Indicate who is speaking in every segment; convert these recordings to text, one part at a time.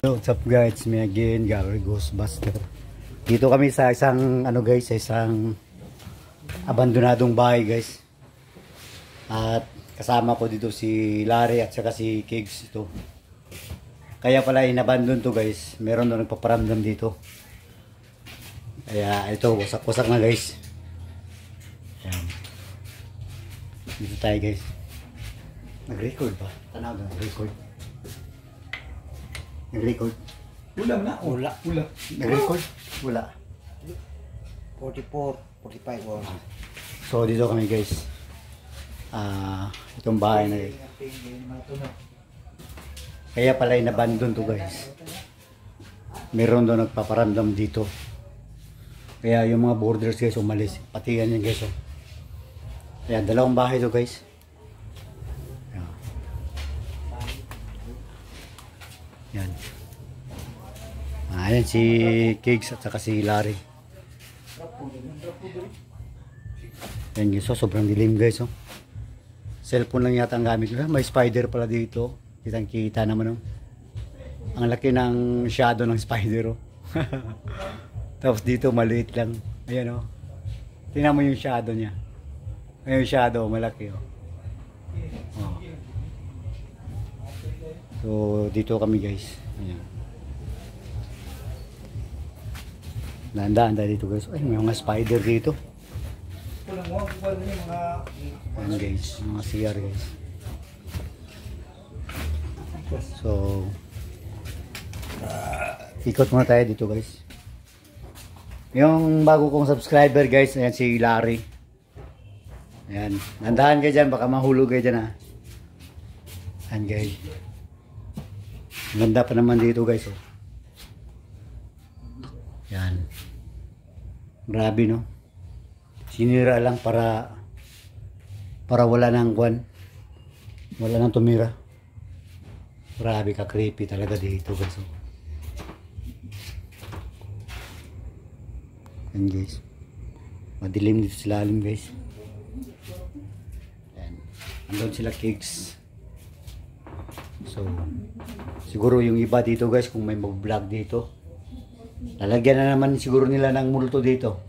Speaker 1: What's up guys, it's me again, Gary Ghostbuster. Dito kami sa isang guys, sa isang abandonadong bahay guys. At kasama ko dito si Larry at saka si Kigs ito. Kaya pala inabandon to guys. Meron doon nagpaparamdam dito. Kaya ito, wasak-wasak na guys. Ayan. Dito tayo guys. Nag-record ba? Tanaw na nag-record. Nag-record.
Speaker 2: Wala na.
Speaker 1: Wala.
Speaker 2: Wala.
Speaker 1: Nag-record? Wala.
Speaker 3: 44, 45 or.
Speaker 1: So dito kami guys. Itong bahay na guys. Kaya pala inabandon to guys. Meron doon nagpaparamdam dito. Kaya yung mga borders guys umalis. Pati yan guys. Oh. Ayan, dalawang bahay to guys. Yan. Ayan si Kigs at saka si Larry. Yan guys, so sobrang dilim guys. Oh. Cellphone lang yata ang gamit ko. May spider pala dito. Kitang kita naman. Oh. Ang laki ng shadow ng spider. Oh. Tapos dito maliit lang. Ayan oh. Tingnan mo yung shadow niya. Ayan yung shadow, malaki oh. Oh. So dito kami guys. Ayan. Nandaan dito guys. Ay, may mga spider dito. Ayan guys, mga CR guys. So ikot muna tayo dito guys. Yung bago kong subscriber guys, ayan si Larry. Ayan, nandahan kayo dyan, baka mahulog kayo dyan ha. Ayan guys. Ganda pa naman dito guys oh. Yan. Grabe no. Sinira lang para wala nang kwan. Wala nang tumira. Grabe ka creepy talaga dito guys oh. Yan guys. Madilim dito sa lalim guys. Yan. Andun sila Kigs. So siguro yung iba dito guys, kung may mag-vlog dito, lalagyan na naman siguro nila ng multo dito.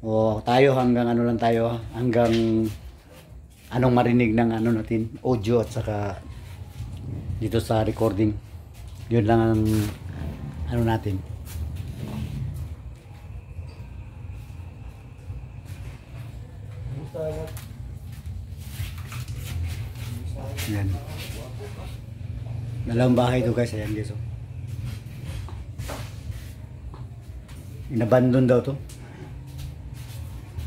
Speaker 1: O tayo hanggang ano lang tayo, hanggang anong marinig ng ano natin, audio at saka dito sa recording. Yun lang ang ano natin. Yan. Dalawang bahay ito guys, ayan guys oh. Inabandon daw to.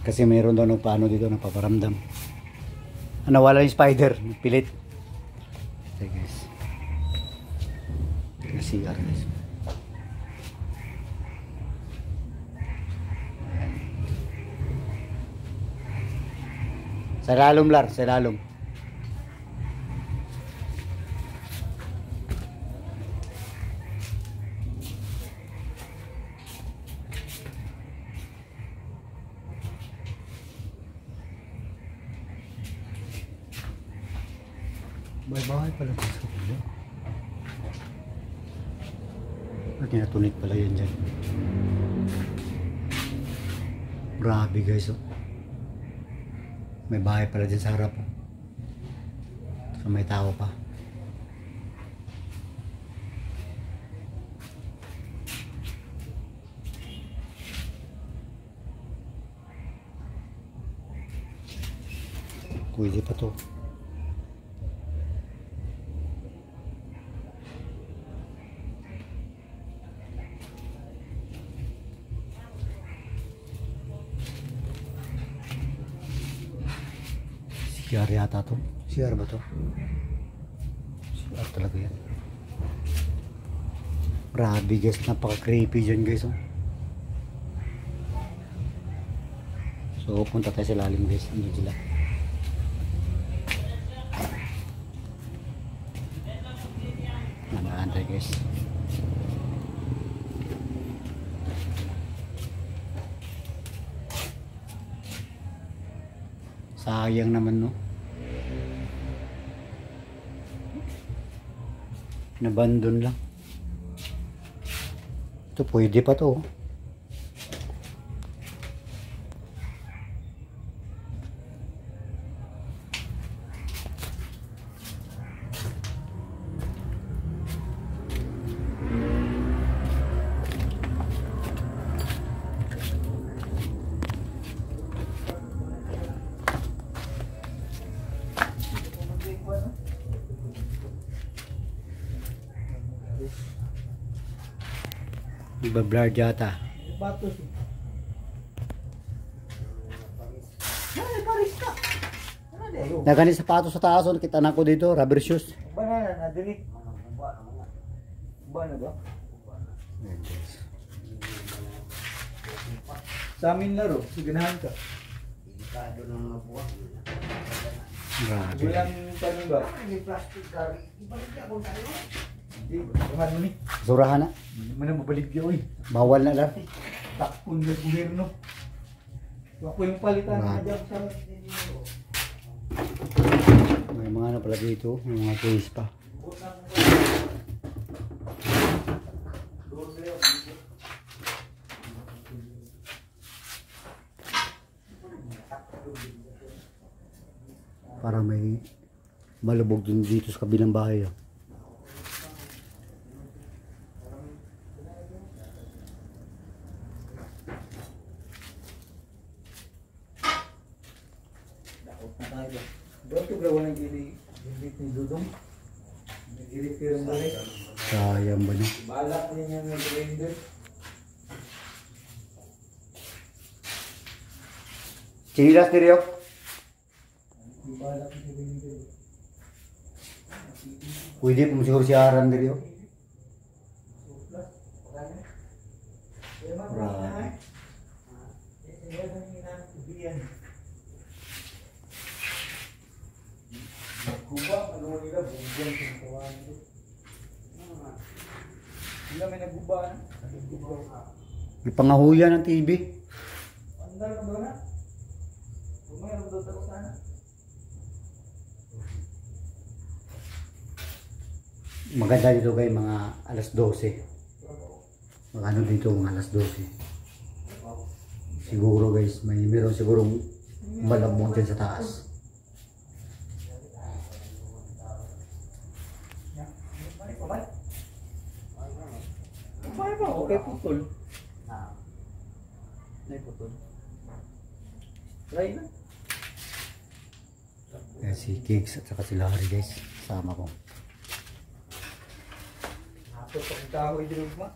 Speaker 1: Kasi mayroon daw ng paano dito napaparamdam. Nawala yung spider, pilit. Okay guys. CR guys. Ayan. Sa lalom lar, sa lalom. May bahay pala sa kabila. Kinatunik pala yan dyan. Grabe guys oh. May bahay pala dyan sa harap oh. So may tao pa. Pwede pa to. CR yata to. CR ba to? CR talaga yan. Grabe guys, napaka creepy dyan guys oh. So punta tayo sa lalim guys. Andun sila. Nanaantay guys. Sayang naman no. Nabandon lang. Ito pwede pa to. Iba-blur yata.
Speaker 2: Batos. Ay, paris ka. Ano de?
Speaker 1: Nagani sapatos sa taas, nakita na ko dito, rubber shoes.
Speaker 2: Banana na diri. Ba na ba?
Speaker 1: Ayan, guys.
Speaker 2: Sa amin laro, siganahan ka.
Speaker 3: Delikado ng mga buwak.
Speaker 1: Grabe.
Speaker 2: Walang tanong ba?
Speaker 3: May plastic gari. Ibalik ako tayo.
Speaker 2: Hindi, bahan mo ni.
Speaker 1: Surahan na.
Speaker 2: Hindi mo na mabalik yun eh.
Speaker 1: Bawal na lang.
Speaker 2: Takpon na gobyerno. Ako yung palitan na dyan sa...
Speaker 1: May mga ano pala dito, may mga case pa. Para may malubog dun dito sa kabilang bahay. Oh.
Speaker 2: Daot na tayo. Doon ito gawa ng gili ni Dudong. Nagili pero balik.
Speaker 1: Sayang ba niya?
Speaker 2: Balak niya yung blender.
Speaker 1: Chinilas ni Rio.
Speaker 2: Balak niya yung blender.
Speaker 1: Pwede po siguro si Aran ni Rio. Grabe.
Speaker 2: Kuba, ano nila, bugyan sa kawan nito. Sila may naguba na.
Speaker 1: May pangahuyan ng TV.
Speaker 2: Andal ka ba na? Kung mayroon doon ako sana.
Speaker 1: Maganda dito kay mga alas 12. Magano dito mga alas 12. Siguro guys, may meron sigurong malabong dyan sa taas.
Speaker 2: Kumaya ba? Okay, putol. Nay putol. Try na.
Speaker 1: Kaya si Kicks at saka si Larry guys, sama ko.
Speaker 2: Hapos ang kahoy din mo.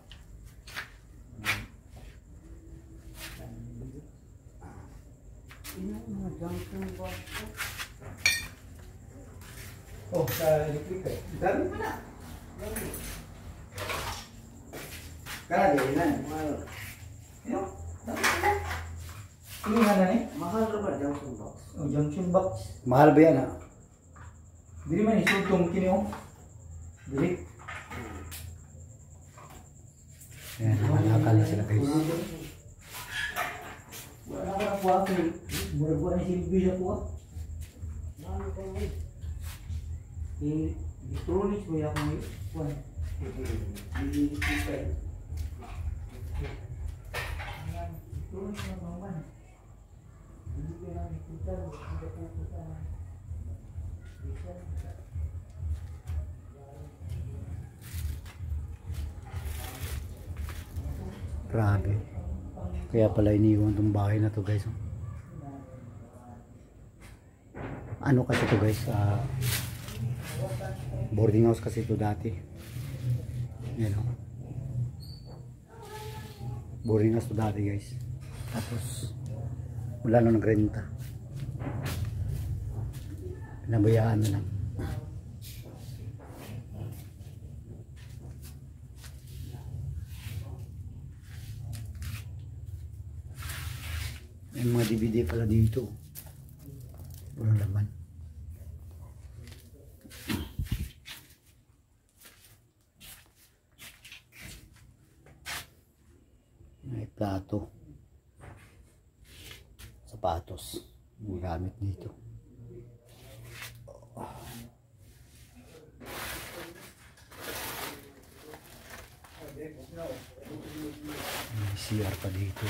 Speaker 2: Oh, sa electric eh. Dami mo na.
Speaker 3: Kaya din na.
Speaker 2: Yo, dami mo na. Tingnan na eh.
Speaker 3: Mahal na ba junction box?
Speaker 2: Oh, junction box.
Speaker 1: Mahal ba yan ha?
Speaker 2: Dili man isultong kini oh. Dili.
Speaker 1: Ayan, nakalakal na sila guys.
Speaker 2: Wala ka na kuha kay. Mura-mura ni silbi sa kuha.
Speaker 3: Mahal ka mo.
Speaker 2: Electronics mo yung mga kuha.
Speaker 3: Hindi kita.
Speaker 2: Electronics na naman. Hindi ka na nakita. Hindi ka pupunta na.
Speaker 1: Grabe. Kaya pala iniwan tong bahay na to guys. Ano kasi to guys? Boarding house kasi to dati. Yan o. Boarding house to dati guys. Tapos wala na nagrenta. Pinabayaan na lang. May mga DVD pala dito. Walang laman. May plato. Sapatos. Yung gamit dito.
Speaker 2: No.
Speaker 1: May CR pa dito.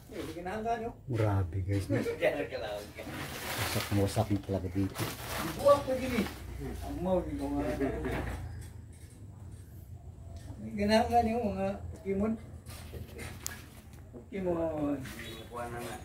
Speaker 2: Hindi kinahanggan nyo.
Speaker 1: Grabe guys.
Speaker 3: Kaya ka lang.
Speaker 1: Wasak na wasak na talaga dito.
Speaker 2: Buwak pa gini. Ang mau di mga... Hindi kinahanggan nyo mga Pokemon. Pokemon.
Speaker 3: Kuha na nga.